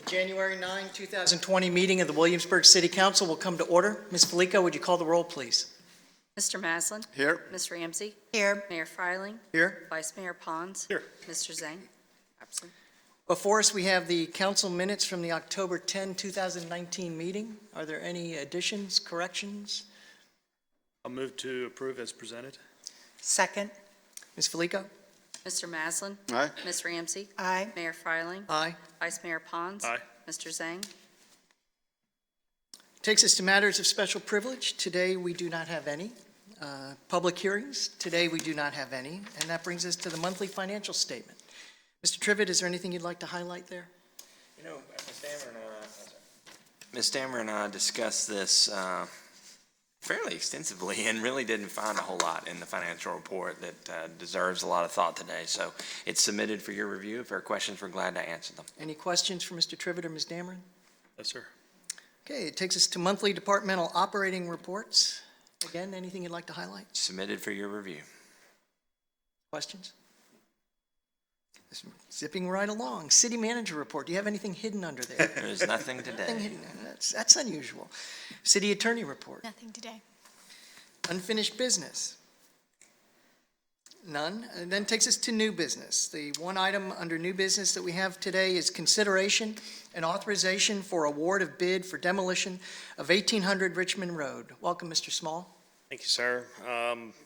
The January 9, 2020 meeting of the Williamsburg City Council will come to order. Ms. Felica, would you call the roll, please? Mr. Maslin? Here. Ms. Ramsey? Here. Mayor Freiling? Here. Vice Mayor Pons? Here. Mr. Zhang? Absent. Before us, we have the council minutes from the October 10, 2019 meeting. Are there any additions, corrections? I'll move to approve as presented. Second. Ms. Felica? Mr. Maslin? Aye. Ms. Ramsey? Aye. Mayor Freiling? Aye. Vice Mayor Pons? Aye. Mr. Zhang? Takes us to matters of special privilege. Today, we do not have any. Public hearings. Today, we do not have any. And that brings us to the monthly financial statement. Mr. Trivett, is there anything you'd like to highlight there? You know, Ms. Stammer and I discussed this fairly extensively and really didn't find a whole lot in the financial report that deserves a lot of thought today. So it's submitted for your review. If there are questions, we're glad to answer them. Any questions for Mr. Trivett or Ms. Dameron? Yes, sir. Okay, it takes us to monthly departmental operating reports. Again, anything you'd like to highlight? Submitted for your review. Questions? Zipping right along. City manager report. Do you have anything hidden under there? There is nothing Nothing today. hidden. That's unusual. City attorney report. Nothing today. Unfinished business. None. And then takes us to new business. The one item under new business that we have today is consideration and authorization for award of bid for demolition of 1800 Richmond Road. Welcome, Mr. Small. Thank you, sir.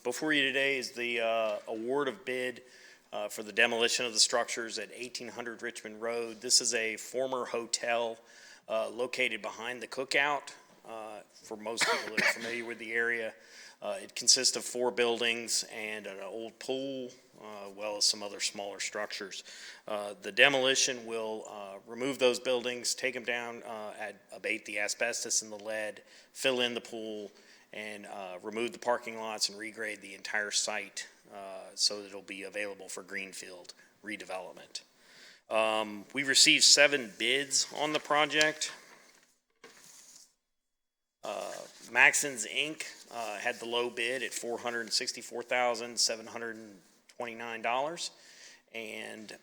Before you today is the award of bid for the demolition of the structures at 1800 Richmond Road. This is a former hotel located behind the Cookout. For most people that are familiar with the area, it consists of 4 buildings and an old pool, well as some other smaller structures. The demolition will remove those buildings, take them down, abate the asbestos and the lead, fill in the pool, and remove the parking lots and regrade the entire site so that it'll be available for greenfield redevelopment. We received 7 bids on the project. Maxons Inc. Had the low bid at $464,729, and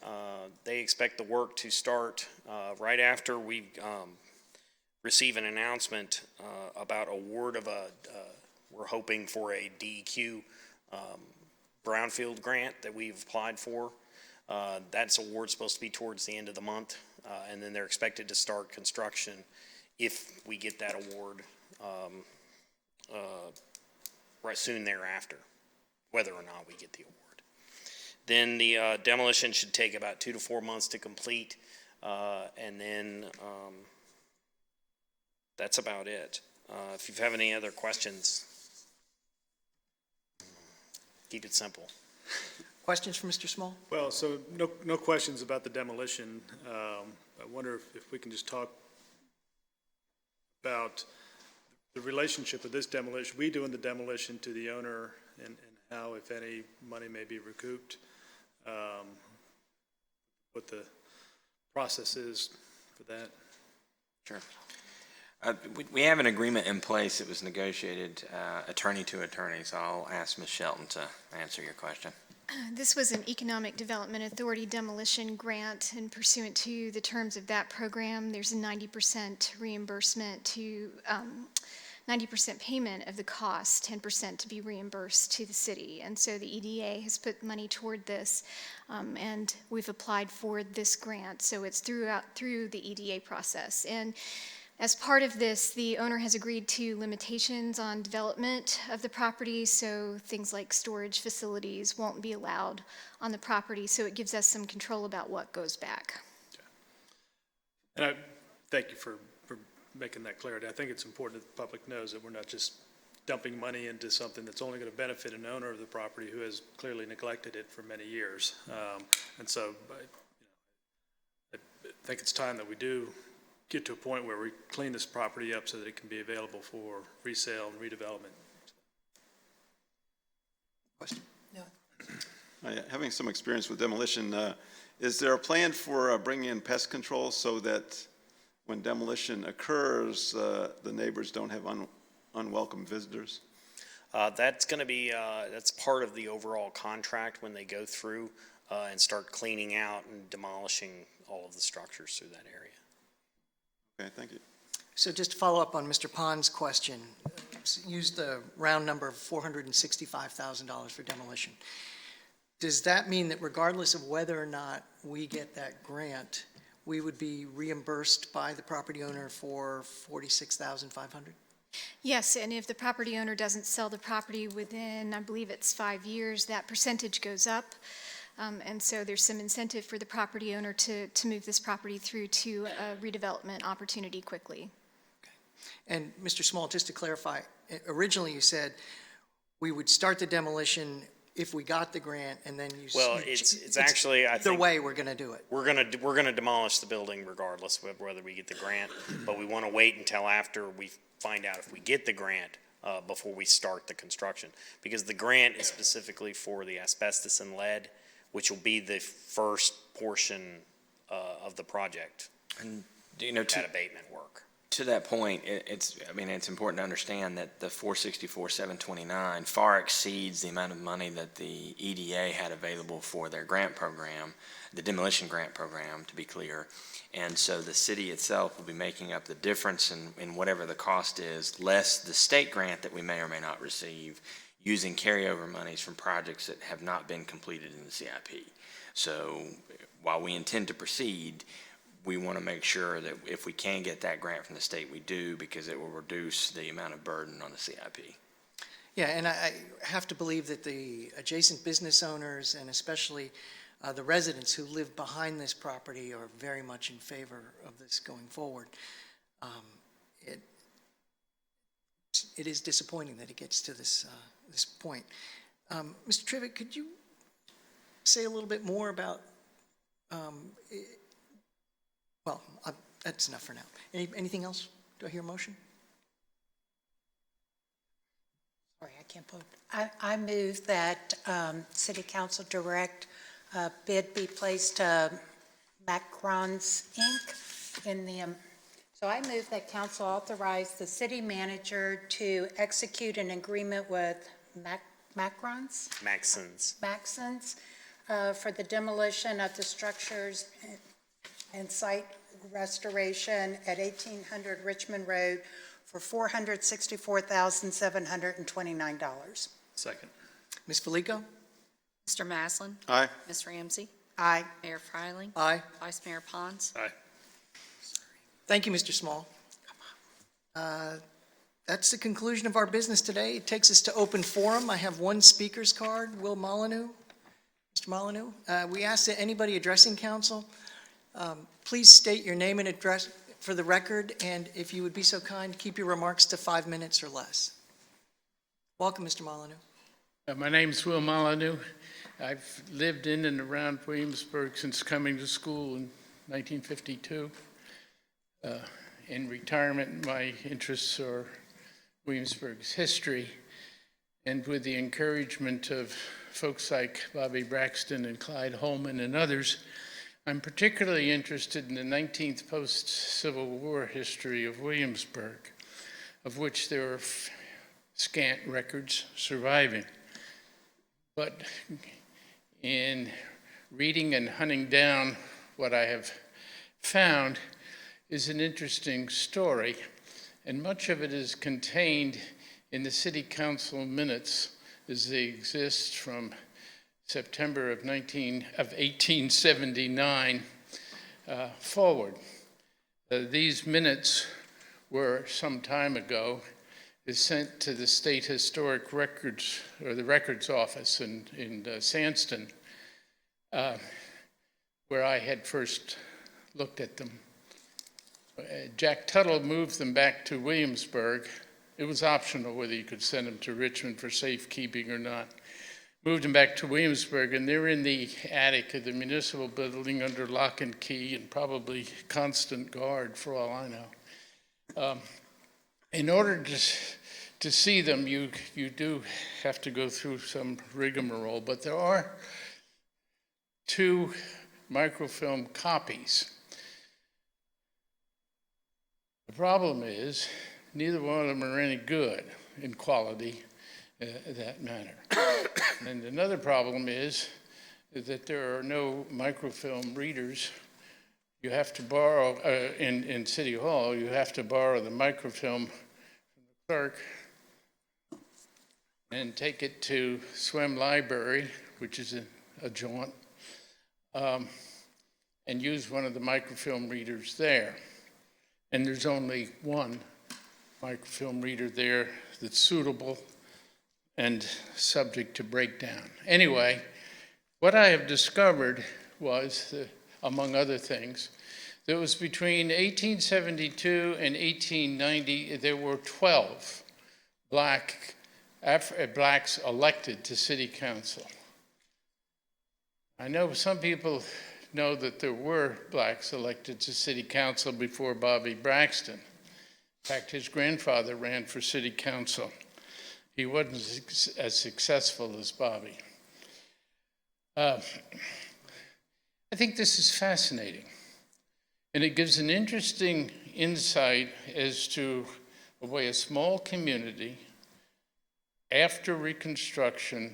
they expect the work to start right after we receive an announcement about award of we're hoping for a DEQ brownfield grant that we've applied for. That's award supposed to be towards the end of the month, and then they're expected to start construction if we get that award right soon thereafter, whether or not we get the award. Then the demolition should take about 2 to 4 months to complete, and then that's about it. If you have any other questions, keep it simple. Questions for Mr. Small? Well, so no questions about the demolition. I wonder if we can just talk about the relationship of this demolition, we doing the demolition to the owner, and how, if any, money may be recouped, what the process is for that. Sure. We have an agreement in place that was negotiated attorney to attorney, so I'll ask Ms. Shelton to answer your question. This was an Economic Development Authority demolition grant, and pursuant to the terms of that program, there's a 90% reimbursement to 90% payment of the cost, 10% to be reimbursed to the city. And so the EDA has put money toward this, and we've applied for this grant. So it's through the EDA process. And as part of this, the owner has agreed to limitations on development of the property, so things like storage facilities won't be allowed on the property, so it gives us some control about what goes back. And I thank you for making that clarity. I think it's important that the public knows that we're not just dumping money into something that's only going to benefit an owner of the property who has clearly neglected it for many years. And so I think it's time that we do get to a point where we clean this property up so that it can be available for resale and redevelopment. Question? No. Having some experience with demolition, is there a plan for bringing in pest control so that when demolition occurs, the neighbors don't have unwelcome visitors? That's going to be, that's part of the overall contract when they go through and start cleaning out and demolishing all of the structures through that area. Okay, thank you. So just to follow up on Mr. Pond's question, use the round number of $465,000 for demolition. Does that mean that regardless of whether or not we get that grant, we would be reimbursed by the property owner for $46,500? Yes, and if the property owner doesn't sell the property within, I believe it's 5 years, that percentage goes up. And so there's some incentive for the property owner to move this property through to a redevelopment opportunity quickly. And Mr. Small, just to clarify, originally you said we would start the demolition if we got the grant, and then you. Well, it's actually, I Either think, way, we're going to do it. we're gonna demolish the building regardless of whether we get the grant, but we want to wait until after we find out if we get the grant, before we start the construction. Because the grant is specifically for the asbestos and lead, which will be the first portion, of the project, And, you know, that abatement work. to that point, it's important to understand that the 464,729 far exceeds the amount of money that the EDA had available for their grant program, the demolition grant program, to be clear. And so the city itself will be making up the difference in whatever the cost is, less the state grant that we may or may not receive, using carryover monies from projects that have not been completed in the CIP. So while we intend to proceed, we want to make sure that if we can get that grant from the state, we do, because it will reduce the amount of burden on the CIP. Yeah, and I have to believe that the adjacent business owners and especially the residents who live behind this property are very much in favor of this going forward. It is disappointing that it gets to this point. Mr. Trivett, could you say a little bit more about, that's enough for now. Anything else? Do I hear a motion? Sorry, I can't vote. I move that City Council direct bid be placed to Macrons, Inc. in the, so I move that council authorize the city manager to execute an agreement with Macrons? Maxons, for the demolition of the structures and site restoration at 1800 Richmond Road for $464,729. Second. Ms. Felico? Mr. Maslin? Aye. Ms. Ramsey? Aye. Mayor Fryling? Aye. Vice Mayor Pons? Aye. Thank you, Mr. Small. That's the conclusion of our business today. It takes us to open forum. I have one speaker's card, Will Molyneux. Mr. Molyneux, we ask that anybody addressing council, please state your name and address for the record, and if you would be so kind, keep your remarks to 5 minutes or less. Welcome, Mr. Molyneux. My name's Will Molyneux. I've lived in and around Williamsburg since coming to school in 1952. In retirement, my interests are Williamsburg's history, and with the encouragement of folks like Bobby Braxton and Clyde Holman and others, I'm particularly interested in the 19th post-Civil War history of Williamsburg, of which there are scant records surviving. But in reading and hunting down what I have found is an interesting story, and much of it is contained in the city council minutes as they exist from September of 1879 forward. These minutes were some time ago sent to the State Historic Records, or the Records Office in Sandston, where I had first looked at them. Jack Tuttle moved them back to Williamsburg. It was optional whether you could send them to Richmond for safekeeping or not. Moved them back to Williamsburg, and they're in the attic of the municipal building under lock and key and probably constant guard for all I know. In order to see them, you do have to go through some rigmarole, but there are 2 microfilm copies. The problem is, neither one of them are any good in quality, that matter. And another problem is that there are no microfilm readers you have to borrow, in City Hall, you have to borrow the microfilm from the clerk and take it to Swim Library, which is a jaunt, and use one of the microfilm readers there. And there's only one microfilm reader there that's suitable and subject to breakdown. Anyway, what I have discovered was, among other things, that was between 1872 and 1890, there were 12 blacks elected to city council. I know some people know that there were blacks elected to city council before Bobby Braxton. In fact, his grandfather ran for city council. He wasn't as successful as Bobby. I think this is fascinating, and it gives an interesting insight as to the way a small community, after Reconstruction,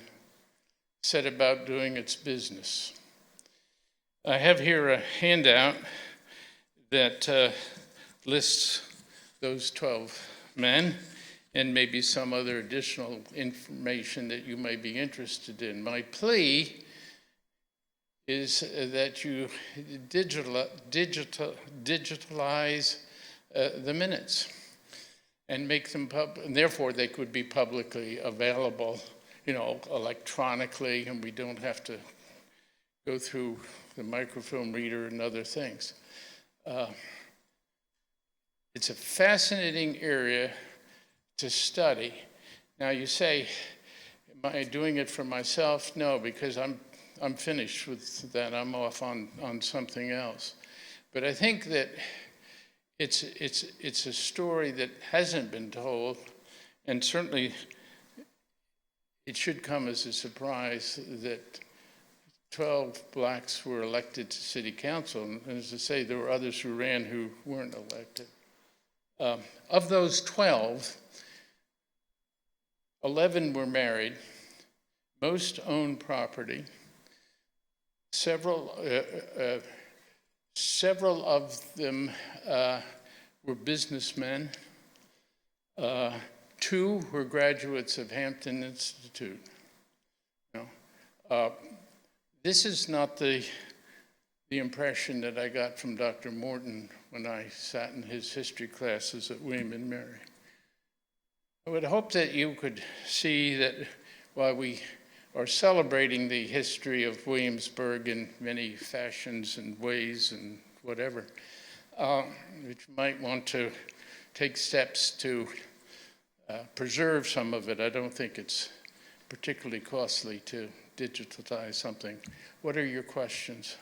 set about doing its business. I have here a handout that lists those 12 men and maybe some other additional information that you may be interested in. My plea is that you digitalize the minutes and make them and therefore they could be publicly available, electronically, and we don't have to go through the microfilm reader and other things. It's a fascinating area to study. Now you say, am I doing it for myself? No, because I'm finished with that. I'm off on something else. But I think that it's a story that hasn't been told, and certainly it should come as a surprise that 12 blacks were elected to city council. And as I say, there were others who ran who weren't elected. Of those 12, 11 were married, most owned property. Several of them were businessmen. 2 were graduates of Hampton Institute. This is not the impression that I got from Dr. Morton when I sat in his history classes at William and Mary. I would hope that you could see that while we are celebrating the history of Williamsburg in many fashions and ways and whatever, which might want to take steps to preserve some of it. I don't think it's particularly costly to digitize something. What are your questions?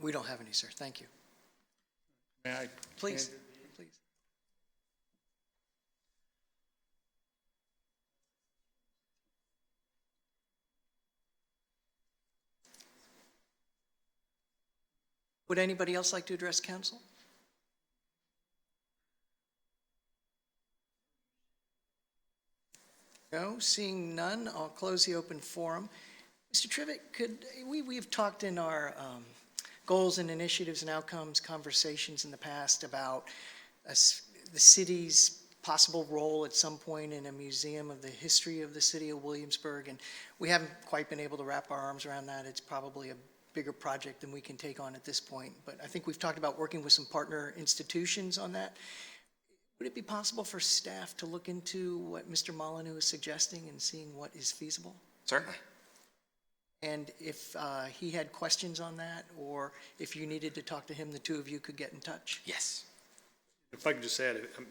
We don't have any, sir. Thank you. May I? Please. Please. Would anybody else like to address council? No, seeing none, I'll close the open forum. Mr. Trivett, we've talked in our goals and initiatives and outcomes conversations in the past about the city's possible role at some point in a museum of the history of the city of Williamsburg, and we haven't quite been able to wrap our arms around that. It's probably a bigger project than we can take on at this point, but I think we've talked about working with some partner institutions on that. Would it be possible for staff to look into what Mr. Molyneux is suggesting and seeing what is feasible? Certainly. And if he had questions on that, or if you needed to talk to him, the two of you could get in touch? Yes. If I could just add, I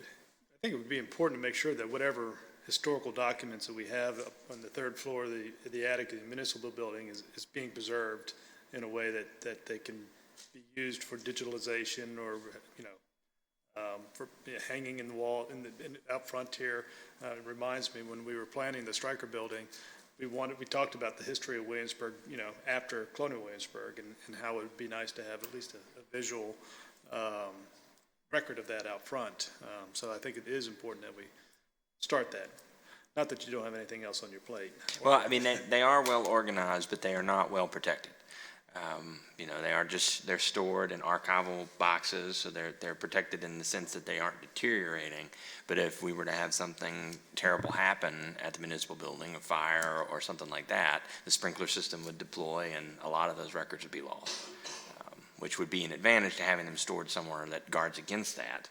think it would be important to make sure that whatever historical documents that we have up on the third floor, the attic of the municipal building is being preserved in a way that they can be used for digitalization or, for hanging in the wall out front here. It reminds me when we were planning the Stryker building, we talked about the history of Williamsburg, after Colonial Williamsburg, and how it would be nice to have at least a visual record of that out front. So I think it is important that we start that. Not that you don't have anything else on your plate. Well, I mean, they are well organized, but they are not well protected. They aren't just, they're stored in archival boxes, so they're protected in the sense that they aren't deteriorating. But if we were to have something terrible happen at the municipal building, a fire or something like that, the sprinkler system would deploy and a lot of those records would be lost, which would be an advantage to having them stored somewhere that guards against that.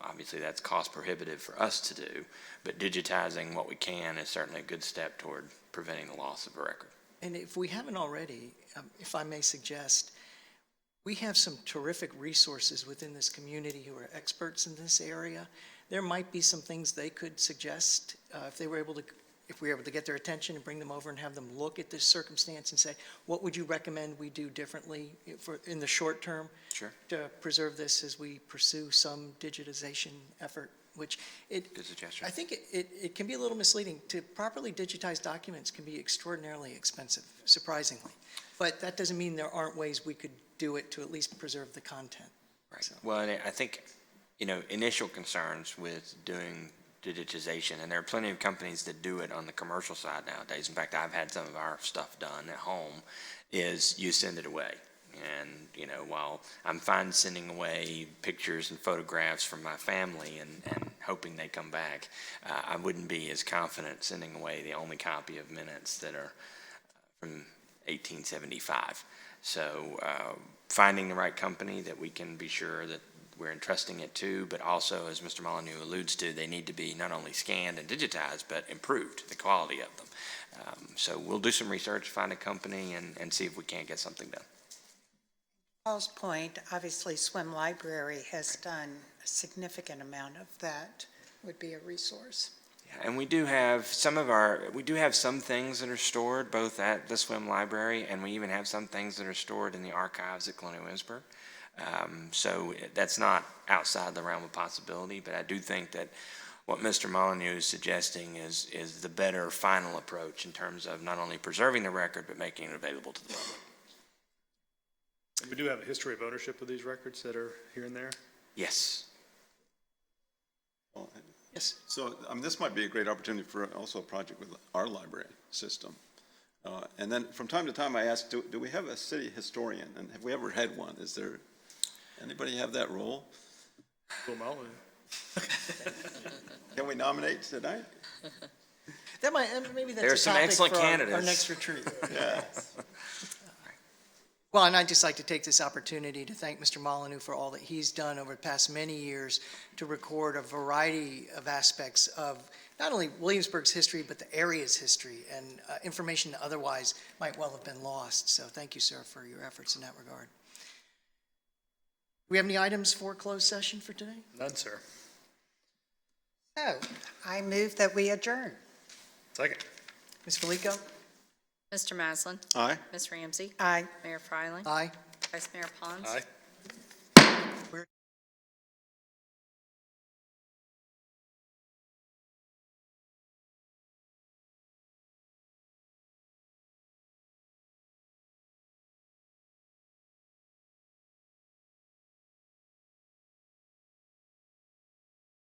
Obviously, that's cost prohibitive for us to do, but digitizing what we can is certainly a good step toward preventing the loss of a record. And if we haven't already, if I may suggest, we have some terrific resources within this community who are experts in this area. There might be some things they could suggest if we were able to get their attention and bring them over and have them look at this circumstance and say, what would you recommend we do differently in the short term? Sure. To preserve this as we pursue some digitization effort, which Good suggestion. I think it can be a little misleading. To properly digitize documents can be extraordinarily expensive, surprisingly. But that doesn't mean there aren't ways we could do it to at least preserve the content. Right. So- Well, and I think, initial concerns with doing digitization, and there are plenty of companies that do it on the commercial side nowadays. In fact, I've had some of our stuff done at home, is you send it away. And, while I'm fine sending away pictures and photographs from my family and hoping they come back, I wouldn't be as confident sending away the only copy of minutes that are from 1875. So finding the right company that we can be sure that we're entrusting it to, but also, as Mr. Molyneux alludes to, they need to be not only scanned and digitized, but improved, the quality of them. So we'll do some research, find a company, and see if we can't get something done. Paul's point, obviously Swim Library has done a significant amount of that, would be a resource. And we do have some things that are stored both at the Swim Library, and we even have some things that are stored in the archives at Colonial Williamsburg. So that's not outside the realm of possibility, but I do think that what Mr. Molyneux is suggesting is the better final approach in terms of not only preserving the record, but making it available to the public. And we do have a history of ownership of these records that are here and there. Yes. Well, Yes. So this might be a great opportunity for also a project with our library system. And then from time to time I ask, do we have a city historian? And have we ever had one? Is there, anybody have that role? Will Molyneux. Can we nominate tonight? That might, maybe that's There are a some topic excellent for our candidates. next retreat. Yeah. Well, and I'd just like to take this opportunity to thank Mr. Molyneux for all that he's done over the past many years to record a variety of aspects of not only Williamsburg's history, but the area's history and information that otherwise might well have been lost. So thank you, sir, for your efforts in that regard. Do we have any items for closed session for today? None, sir. So I move that we adjourn. Second. Ms. Felico? Mr. Maslin? Aye. Ms. Ramsey? Aye. Mayor Fryling? Aye. Vice Mayor Pons? Aye.